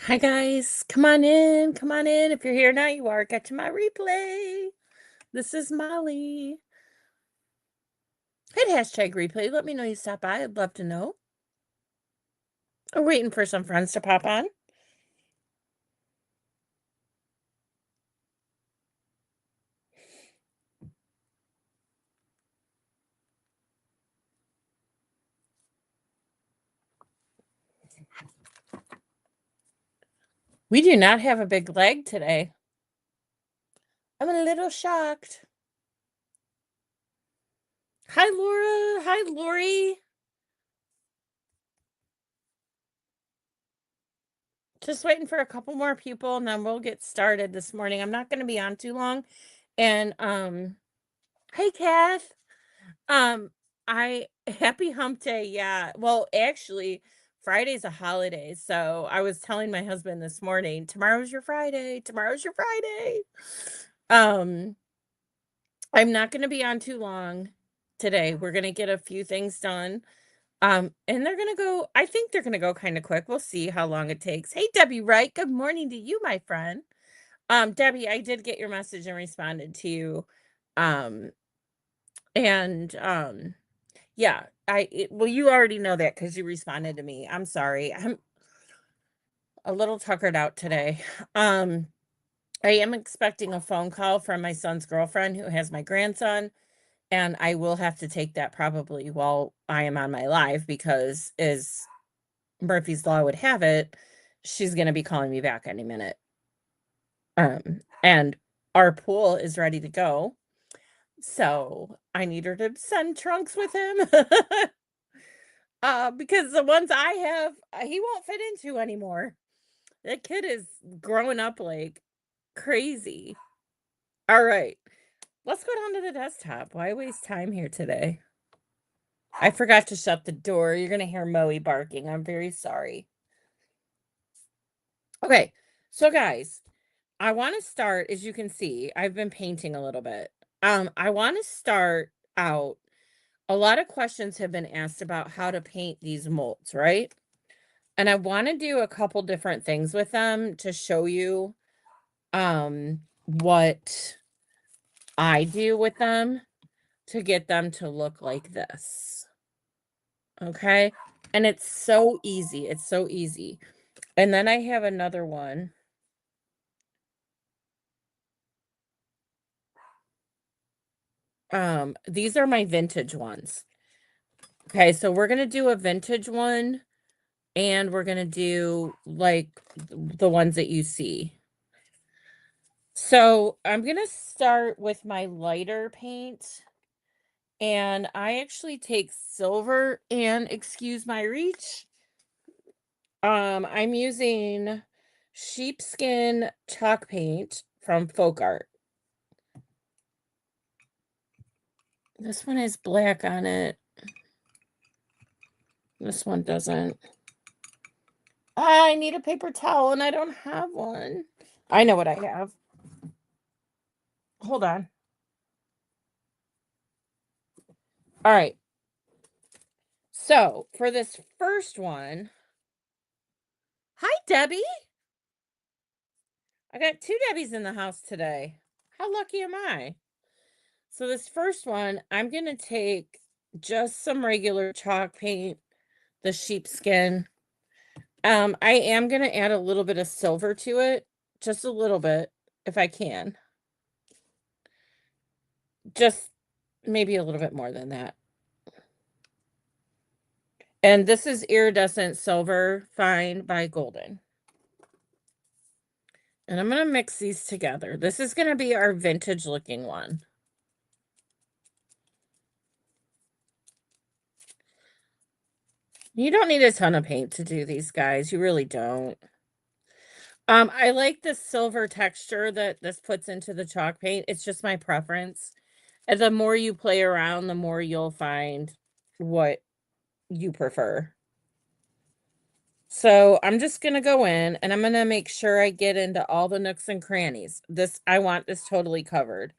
Hi guys, come on in, come on in. If you're here now, you are. Catching my replay. This is Molly. Hit hashtag replay. Let me know you stop by. I'd love to know. I'm waiting for some friends to pop on. We do not have a big leg today. I'm a little shocked. Hi Laura. Hi Lori. Just waiting for a couple more people and then we'll get started this morning. I'm not going to be on too long. And hey Kath. Um, I happy hump day, yeah. Well, actually, Friday's a holiday, so I was telling my husband this morning, tomorrow's your Friday, tomorrow's your Friday. Um, I'm not gonna be on too long today. We're gonna get a few things done. And they're gonna go, I think they're gonna go kind of quick. We'll see how long it takes. Hey Debbie Wright, good morning to you, my friend. Debbie, I did get your message and responded to you. Um, and yeah, well, you already know that because you responded to me. I'm sorry. I'm a little tuckered out today. Um, I am expecting a phone call from my son's girlfriend who has my grandson, and I will have to take that probably while I am on my live because as Murphy's Law would have it, she's going to be calling me back any minute. And our pool is ready to go. So I need her to send trunks with him. Because the ones I have, he won't fit into anymore. That kid is growing up like crazy. All right. Let's go down to the desktop. Why waste time here today? I forgot to shut the door. You're going to hear Moe barking. I'm very sorry. Okay. So guys, I want to start, as you can see, I've been painting a little bit. I want to start out. A lot of questions have been asked about how to paint these molds, right? And I want to do a couple different things with them to show you what I do with them to get them to look like this. Okay? And it's so easy. It's so easy. And then I have another one. These are my vintage ones. Okay, so we're going to do a vintage one and we're going to do like the ones that you see. So, I'm going to start with my lighter paint. And I actually take silver and excuse my reach. I'm using sheepskin chalk paint from Folk Art. This one has black on it. This one doesn't. I need a paper towel and I don't have one. I know what I have. Hold on. All right. So for this first one, hi, Debbie. I got two Debbies in the house today. How lucky am I? So this first one, I'm going to take just some regular chalk paint, the sheepskin. I am going to add a little bit of silver to it, just a little bit, if I can. Just maybe a little bit more than that. And this is Iridescent Silver Fine by Golden. And I'm going to mix these together. This is going to be our vintage looking one. You don't need a ton of paint to do these, guys. You really don't. I like the silver texture that this puts into the chalk paint. It's just my preference. And the more you play around, the more you'll find what you prefer. So I'm just going to go in and I'm going to make sure I get into all the nooks and crannies. I want this totally covered.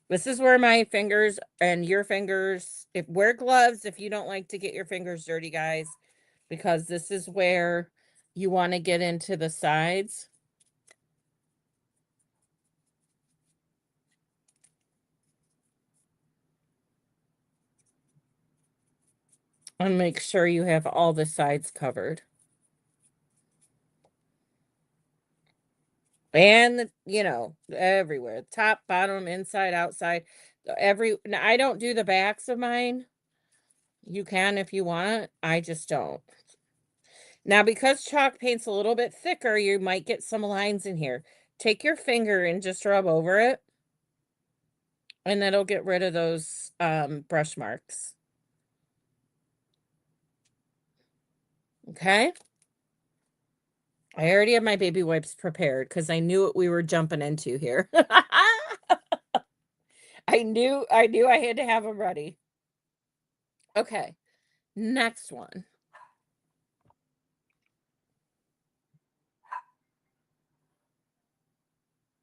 This is where my fingers and your fingers, wear gloves if you don't like to get your fingers dirty, guys, because this is where You wanna get into the sides? And make sure you have all the sides covered. And everywhere, top, bottom, inside, outside, now I don't do the backs of mine. You can if you want, I just don't. Now, because chalk paint's a little bit thicker, you might get some lines in here. Take your finger and just rub over it, and that'll get rid of those, brush marks. Okay? I already have my baby wipes prepared because I knew what we were jumping into here. I knew I had to have them ready. Okay, next one.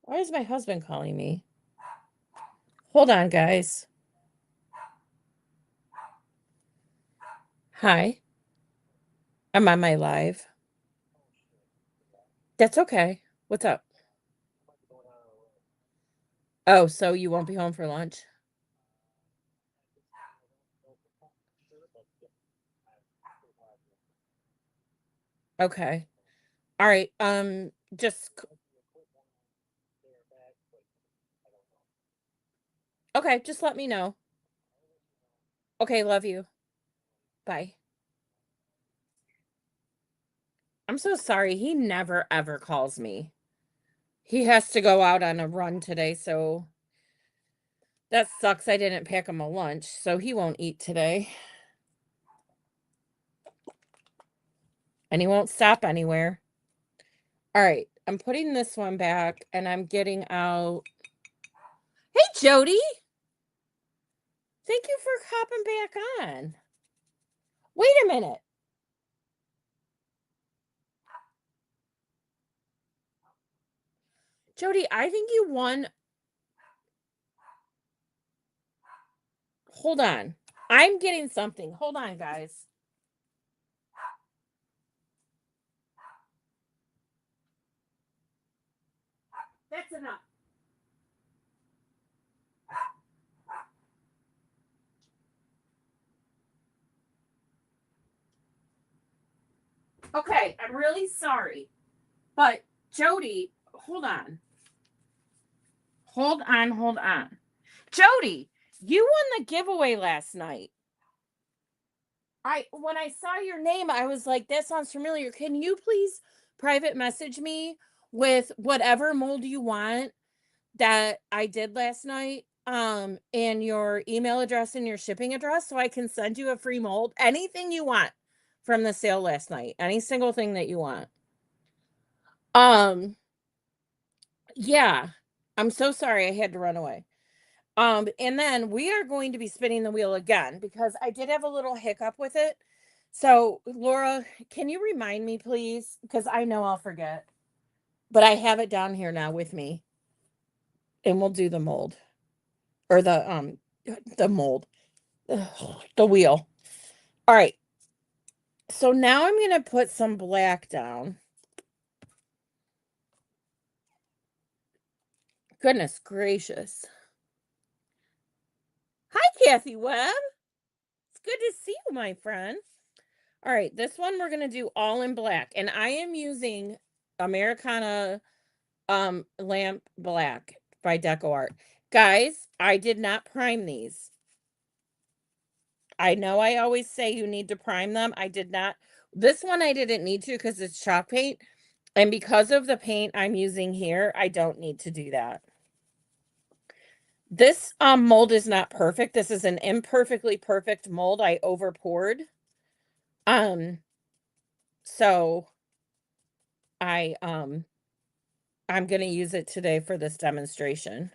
Why is my husband calling me? Hold on, guys. Hi, I'm on my live. That's okay. What's up? Oh, so you won't be home for lunch? Okay. All right. Okay, just let me know. Okay, love you. Bye. I'm so sorry. He never ever calls me. He has to go out on a run today, so that sucks. I didn't pack him a lunch, so he won't eat today. And he won't stop anywhere. All right, I'm putting this one back and I'm getting out. Hey, Jody. Thank you for hopping back on. Wait a minute. Jody, I think you won. Hold on. I'm getting something. Hold on, guys. That's enough. Okay, I'm really sorry. But Jody, hold on. Hold on, hold on. Jody, you won the giveaway last night. I when I saw your name, I was like, that sounds familiar. Can you please private message me with whatever mold you want that I did last night? And your email address and your shipping address so I can send you a free mold. Anything you want from the sale last night. Any single thing that you want. Um, yeah. I'm so sorry I had to run away. And then we are going to be spinning the wheel again because I did have a little hiccup with it. So, Laura, can you remind me, please? Because I know I'll forget. But I have it down here now with me, and we'll do the mold or the mold, the wheel. All right. So now I'm gonna put some black down. Goodness gracious. Hi, Kathy Webb. It's good to see you, my friend. All right, this one we're gonna do all in black, and I am using Americana lamp black by Deco Art. Guys, I did not prime these. I know I always say you need to prime them. I did not. This one I didn't need to because it's chalk paint. And because of the paint I'm using here, I don't need to do that. This mold is not perfect. This is an imperfectly perfect mold I over poured. Um, so I'm gonna use it today for this demonstration.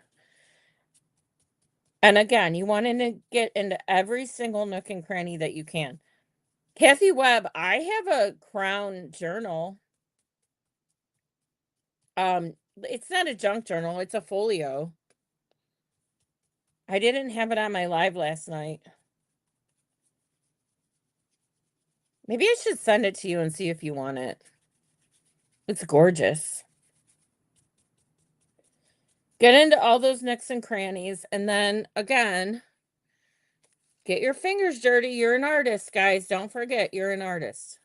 And again, you want to get into every single nook and cranny that you can. Kathy Webb, I have a Crown journal. It's not a junk journal, it's a folio. I didn't have it on my live last night. Maybe I should send it to you and see if you want it. It's gorgeous. Get into all those nooks and crannies, and then, again, get your fingers dirty. You're an artist, guys. Don't forget, you're an artist.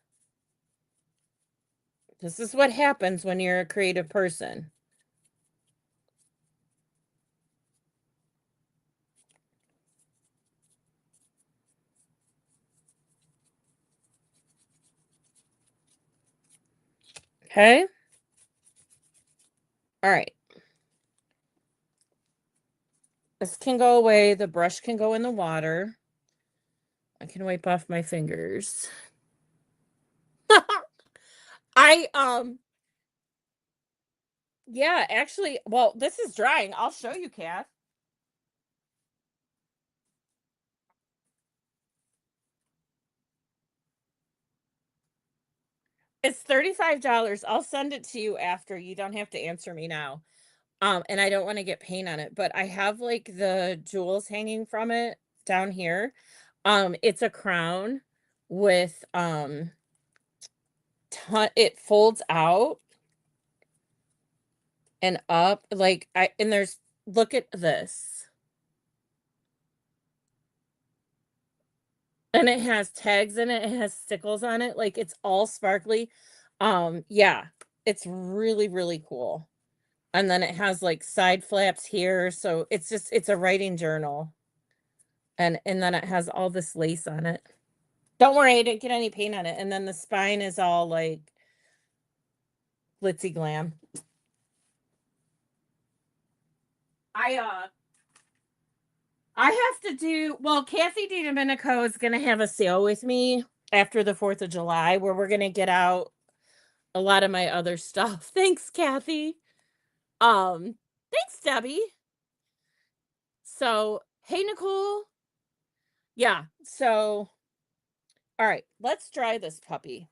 This is what happens when you're a creative person. Okay? All right. This can go away. The brush can go in the water. I can wipe off my fingers. I, yeah, actually, well, this is drying. I'll show you, Kath. It's $35. I'll send it to you after. You don't have to answer me now. And I don't want to get paint on it, but I have like the jewels hanging from it down here. It's a crown with it folds out and up like I and there's look at this. And it has tags in it, it has stickles on it, like it's all sparkly. Yeah, it's really, really cool. And then it has like side flaps here, so it's a writing journal. And then it has all this lace on it. Don't worry, I didn't get any paint on it. And then the spine is all like glitzy glam. I I have to do well, Kathy DiDomenico is gonna have a sale with me after the 4th of July where we're gonna get out a lot of my other stuff. Thanks, Kathy. Thanks, Debbie. So, hey, Nicole. Yeah. So, all right, let's dry this puppy.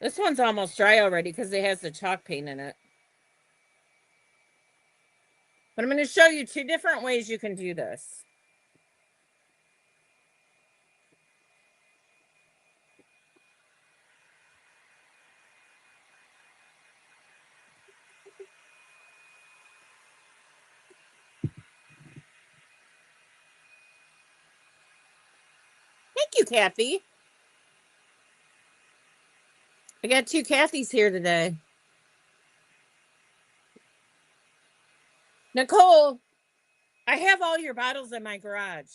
This one's almost dry already because it has the chalk paint in it. But I'm going to show you 2 different ways you can do this. Thank you, Kathy. I got 2 Kathys here today. Nicole, I have all your bottles in my garage.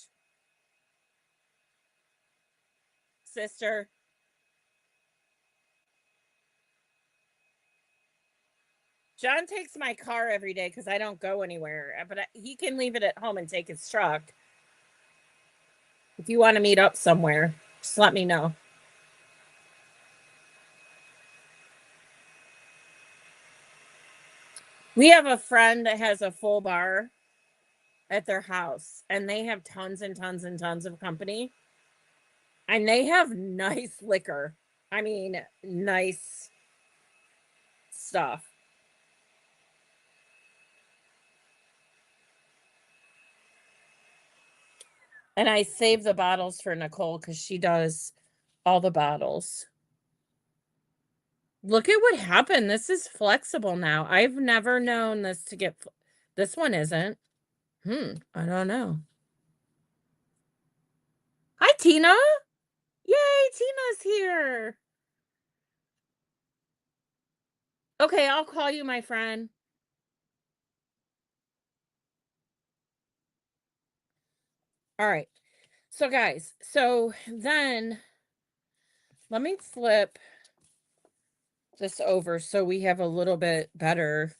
Sister. John takes my car every day because I don't go anywhere, but he can leave it at home and take his truck. If you want to meet up somewhere, just let me know. We have a friend that has a full bar at their house, and they have tons and tons and tons of company. And they have nice liquor. I mean, nice stuff. And I save the bottles for Nicole because she does all the bottles. Look at what happened. This is flexible now. I've never known this to get. This one isn't. I don't know. Hi, Tina. Yay, Tina's here. Okay, I'll call you, my friend. All right. So, guys, so then let me flip this over so we have a little bit better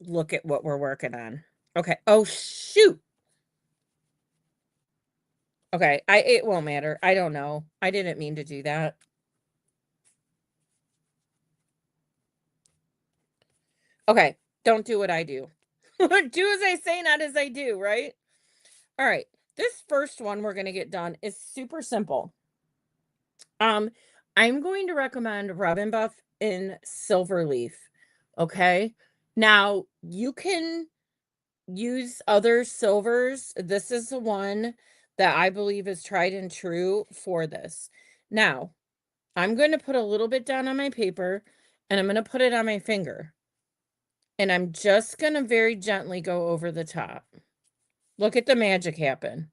look at what we're working on. Okay. Oh, shoot. Okay. It won't matter. I don't know. I didn't mean to do that. Okay. Don't do what I do. Do as I say, not as I do, right? All right. This first one we're going to get done is super simple. I'm going to recommend Rub and Buff in Silverleaf. Okay. Now you can use other silvers. This is the one that I believe is tried and true for this. Now, I'm going to put a little bit down on my paper and I'm going to put it on my finger. And I'm just going to very gently go over the top. Look at the magic happen.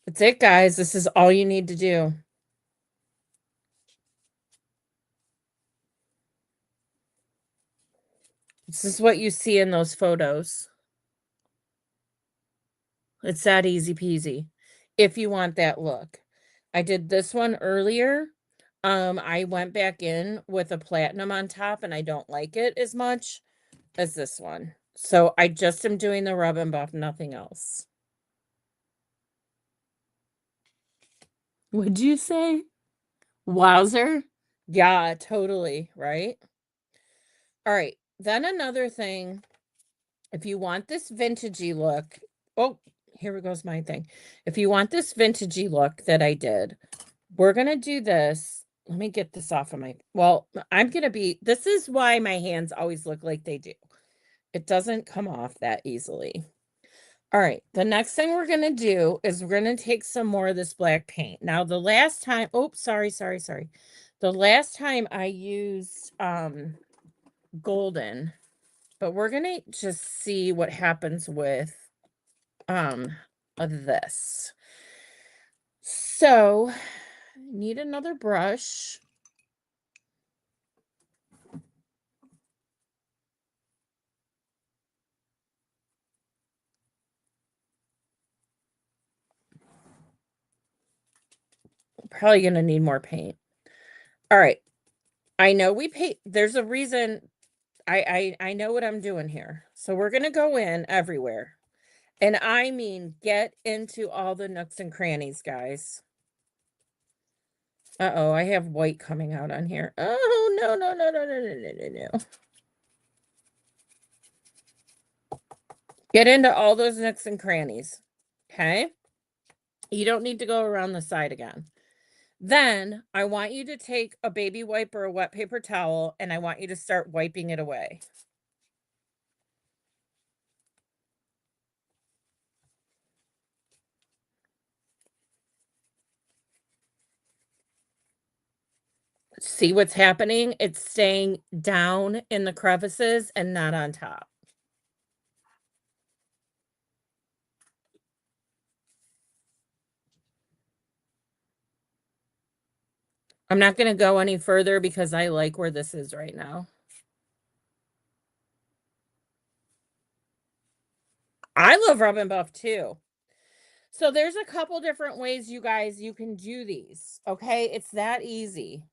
That's it, guys. This is all you need to do. This is what you see in those photos. It's that easy peasy. If you want that look. I did this one earlier. I went back in with a platinum on top, and I don't like it as much as this one. So I just am doing the rub and buff, nothing else. Would you say? Wowzer? Yeah, totally, right? All right. Then another thing, if you want this vintagey look, oh, here goes my thing. If you want this vintagey look that I did, we're going to do this. Let me get this off of my, well, this is why my hands always look like they do. It doesn't come off that easily. All right, the next thing we're going to do is we're going to take some more of this black paint. Now, the last time, sorry. The last time I used golden, but we're going to just see what happens with this. So, need another brush. Probably going to need more paint. All right. I know we paint. There's a reason. I know what I'm doing here. So we're going to go in everywhere. And I mean, get into all the nooks and crannies, guys. Uh-oh, I have white coming out on here. Oh, no. Get into all those nooks and crannies. Okay? You don't need to go around the side again. Then I want you to take a baby wipe or a wet paper towel, and I want you to start wiping it away. See what's happening? It's staying down in the crevices and not on top. I'm not going to go any further because I like where this is right now. I love rub and buff too. So there's a couple different ways you can do these. Okay, it's that easy.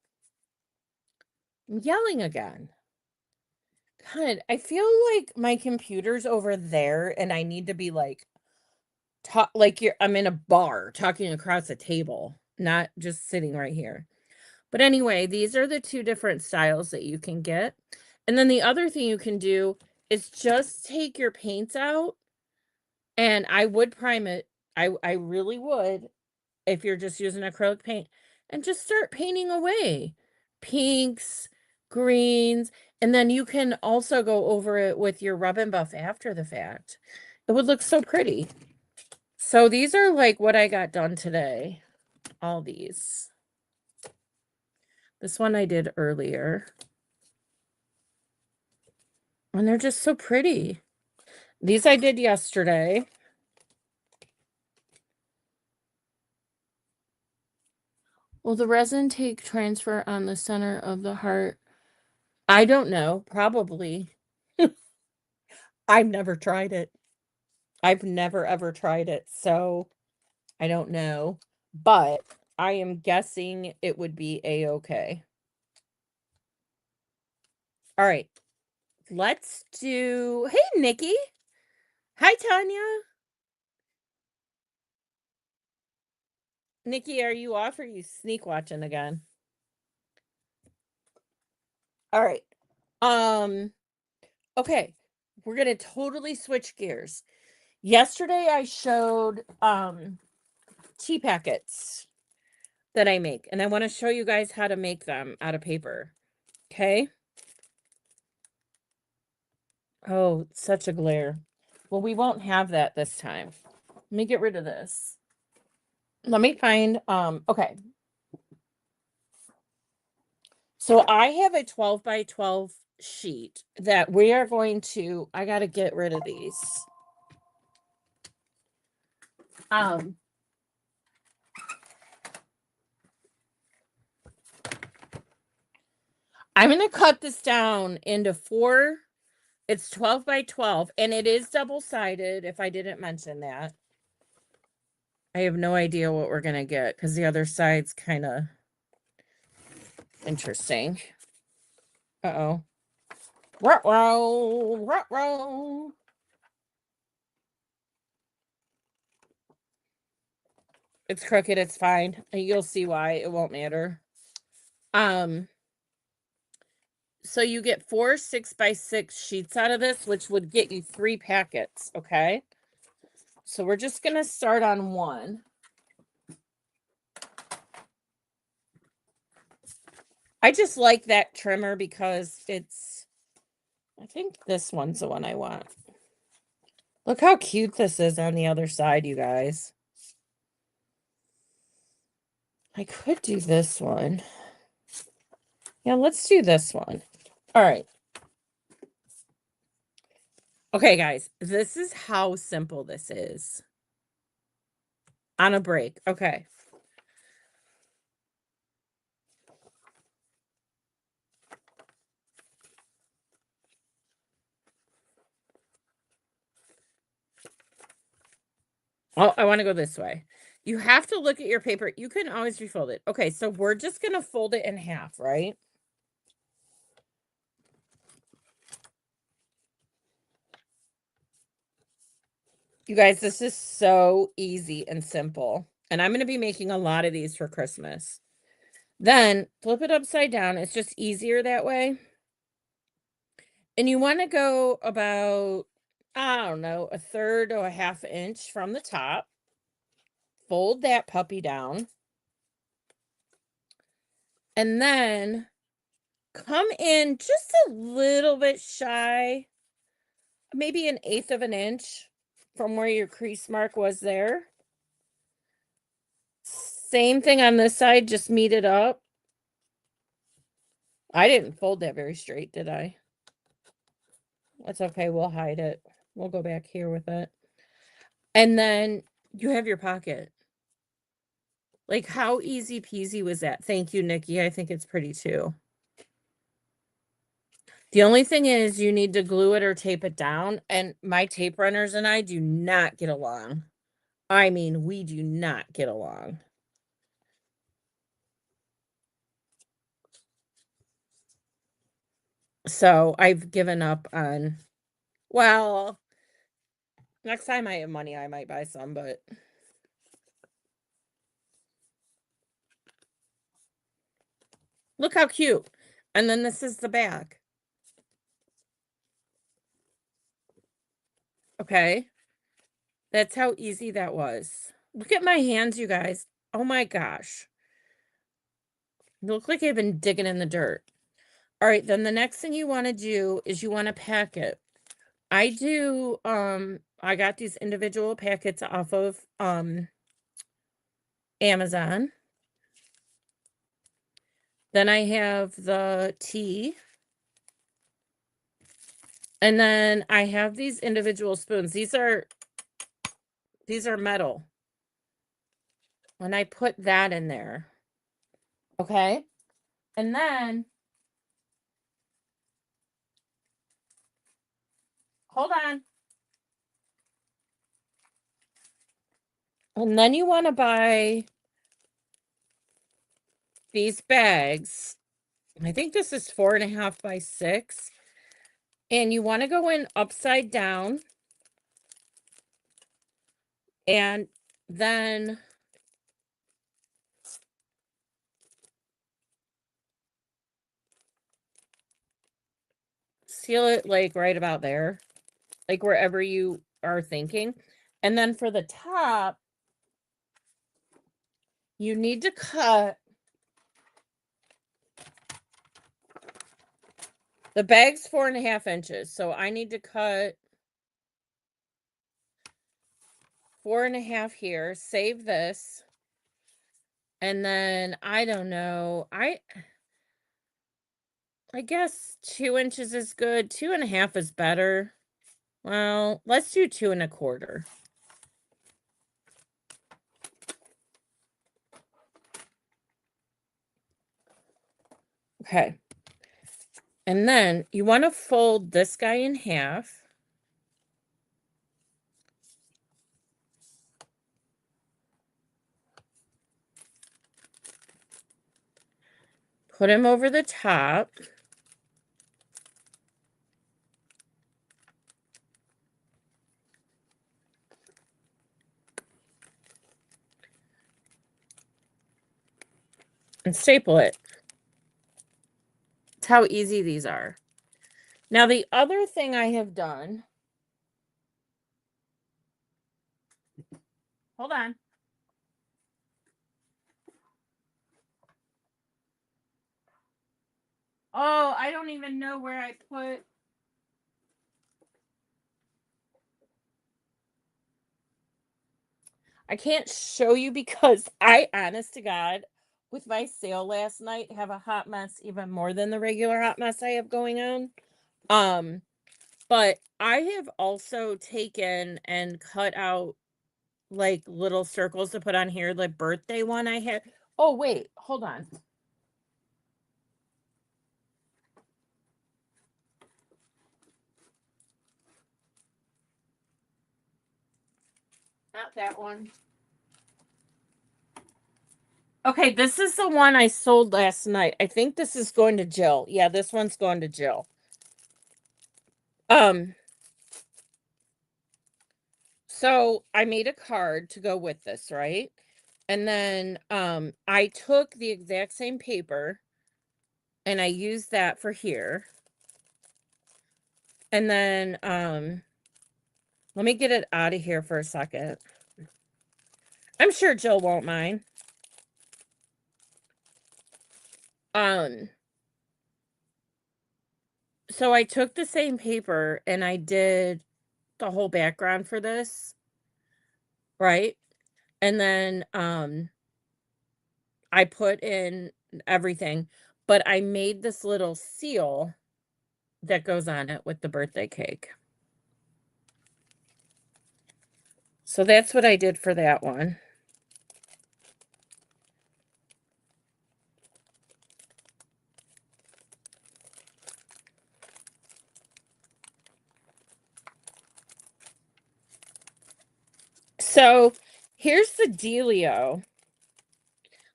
I'm yelling again. God, I feel like my computer's over there and I need to be like I'm in a bar talking across a table, not just sitting right here. But anyway, these are the two different styles that you can get. And then the other thing you can do is just take your paints out, and I would prime it. I really would, if you're just using acrylic paint, and just start painting away. Pinks, greens, and then you can also go over it with your rub and buff after the fact. It would look so pretty. So these are like what I got done today. All these. This one I did earlier. And they're just so pretty. These I did yesterday. Will the resin take transfer on the center of the heart? I don't know. Probably. I've never tried it. I've never ever tried it. So I don't know. But I am guessing it would be a-okay. All right. Let's do. Hey, Nikki. Hi, Tanya. Nikki, are you off or are you sneak watching again? All right. Okay. We're going to totally switch gears. Yesterday I showed tea packets that I make, and I want to show you guys how to make them out of paper. Okay? Oh, such a glare. Well, we won't have that this time. Let me get rid of this. Let me find, okay. So I have a 12 by 12 sheet that we are going to, I got to get rid of these. Um, I'm going to cut this down into 4. It's 12 by 12 and it is double-sided if I didn't mention that. I have no idea what we're going to get because the other side's kind of interesting. Uh-oh. Ruh-roh, ruh-roh. It's crooked, it's fine. You'll see why. It won't matter. So you get 4 6x6 sheets out of this, which would get you 3 packets, okay? So we're just going to start on 1. I just like that trimmer because it's, I think this one's the one I want. Look how cute this is on the other side, you guys. I could do this one. Yeah, let's do this one. All right. Okay, guys, this is how simple this is. On a break. Okay. Oh, I want to go this way. You have to look at your paper. You can always refold it. Okay, so we're just going to fold it in half, right? You guys, this is so easy and simple. And I'm going to be making a lot of these for Christmas. Then flip it upside down. It's just easier that way. And you want to go about, I don't know, 1/3 or a 1/2 inch from the top. Fold that puppy down. And then come in just a little bit shy, maybe 1/8 of an inch from where your crease mark was there. Same thing on this side, just meet it up. I didn't fold that very straight, did I? That's okay, we'll hide it. We'll go back here with it. And then you have your pocket. Like, how easy peasy was that? Thank you, Nikki. I think it's pretty too. The only thing is you need to glue it or tape it down. And my tape runners and I do not get along. I mean, we do not get along. So I've given up on, well, next time I have money, I might buy some, but look how cute. And then this is the back. Okay. That's how easy that was. Look at my hands, you guys. Oh my gosh. They look like I've been digging in the dirt. All right, then the next thing you want to do is you want to pack it. I got these individual packets off of Amazon. Then I have the tea. And then I have these individual spoons. These are metal. And I put that in there. Okay? And then hold on. And then you want to buy these bags. I think this is 4.5 by 6. And you want to go in upside down. And then seal it like right about there, like wherever you are thinking. And then for the top, you need to cut the bag's 4.5 inches. So I need to cut 4.5 here, save this. And then I don't know. I guess 2 inches is good. 2.5 is better. Well, let's do 2.25. Okay. And then you want to fold this guy in half. Put him over the top. And staple it. That's how easy these are. Now, the other thing I have done. Hold on. Oh, I don't even know where I put. I can't show you because I, honest to God, with my sale last night, have a hot mess even more than the regular hot mess I have going on. Um, but I have also taken and cut out like little circles to put on here, the birthday one I had. Oh, wait, hold on. Not that one. Okay, this is the one I sold last night. I think this is going to Jill. Yeah, this one's going to Jill. Um, so I made a card to go with this, right? And then I took the exact same paper and I used that for here. And then let me get it out of here for a second. I'm sure Jill won't mind. Um so I took the same paper and I did the whole background for this, right? And then I put in everything, but I made this little seal that goes on it with the birthday cake. So that's what I did for that one. So here's the dealio.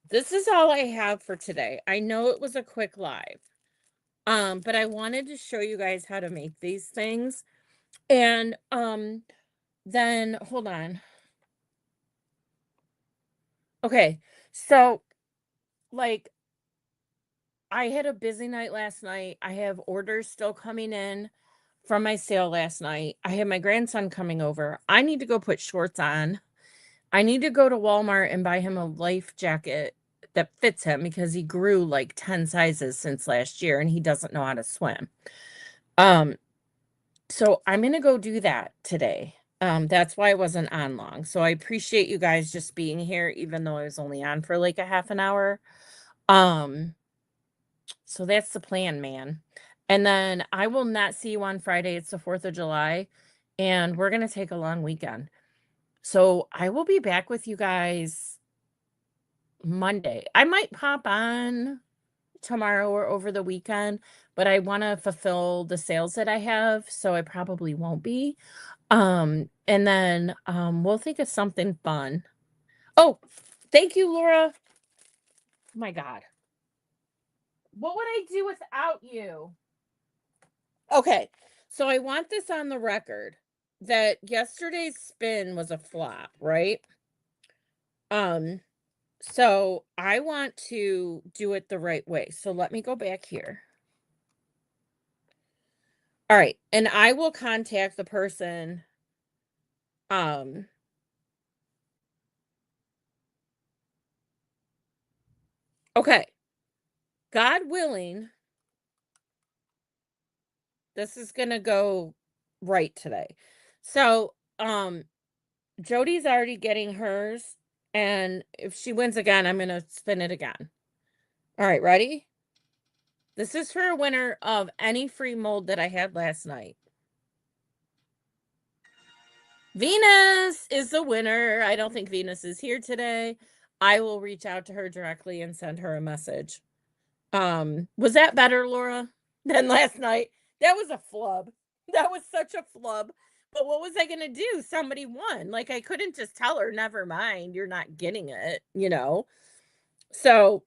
This is all I have for today. I know it was a quick live. But I wanted to show you guys how to make these things. And then hold on. Okay. So like I had a busy night last night. I have orders still coming in from my sale last night. I have my grandson coming over. I need to go put shorts on. I need to go to Walmart and buy him a life jacket that fits him because he grew like 10 sizes since last year and he doesn't know how to swim. Um, so I'm gonna go do that today. That's why I wasn't on long. So I appreciate you guys just being here, even though I was only on for like a half an hour. Um, so that's the plan, man. And then I will not see you on Friday. It's the 4th of July, and we're gonna take a long weekend. So I will be back with you guys Monday. I might pop on tomorrow or over the weekend, but I want to fulfill the sales that I have, so I probably won't be. And then we'll think of something fun. Oh, thank you, Laura. Oh my God. What would I do without you? Okay. So I want this on the record that yesterday's spin was a flop, right? Um So I want to do it the right way. So let me go back here. All right. And I will contact the person. Um, okay. God willing, this is gonna go right today. So Jody's already getting hers. And if she wins again, I'm gonna spin it again. All right, ready? This is for a winner of any free mold that I had last night. Venus is the winner. I don't think Venus is here today. I will reach out to her directly and send her a message. Was that better, Laura, than last night? That was a flub. That was such a flub. But what was I going to do? Somebody won. Like, I couldn't just tell her, never mind, you're not getting it, you know? So,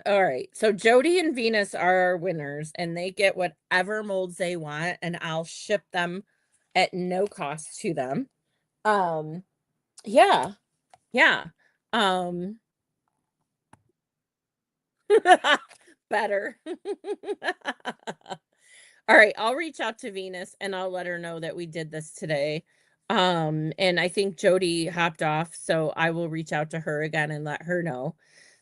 all right. So, Jody and Venus are our winners, and they get whatever molds they want, and I'll ship them at no cost to them. Um, yeah, yeah. Um, better. All right, I'll reach out to Venus and I'll let her know that we did this today. And I think Jody hopped off, so I will reach out to her again and let her know.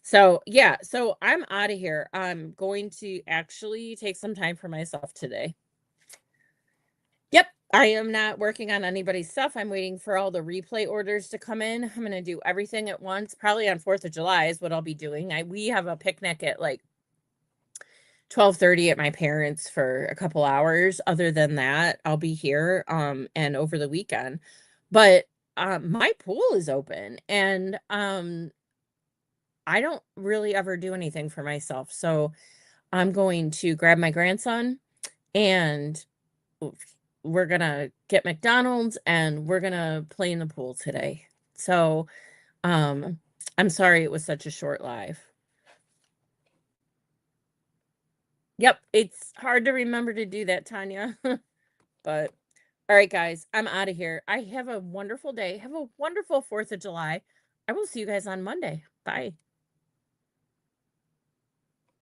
So, yeah, so I'm out of here. I'm going to actually take some time for myself today. Yep, I am not working on anybody's stuff. I'm waiting for all the replay orders to come in. I'm going to do everything at once. Probably on 4th of July is what I'll be doing. We have a picnic at like 12:30 at my parents' for a couple hours. Other than that, I'll be here and over the weekend. But my pool is open and I don't really ever do anything for myself. So I'm going to grab my grandson and we're going to get McDonald's and we're going to play in the pool today. So I'm sorry it was such a short live. Yep, it's hard to remember to do that, Tanya. But all right, guys, I'm out of here. I have a wonderful day. Have a wonderful 4th of July. I will see you guys on Monday. Bye.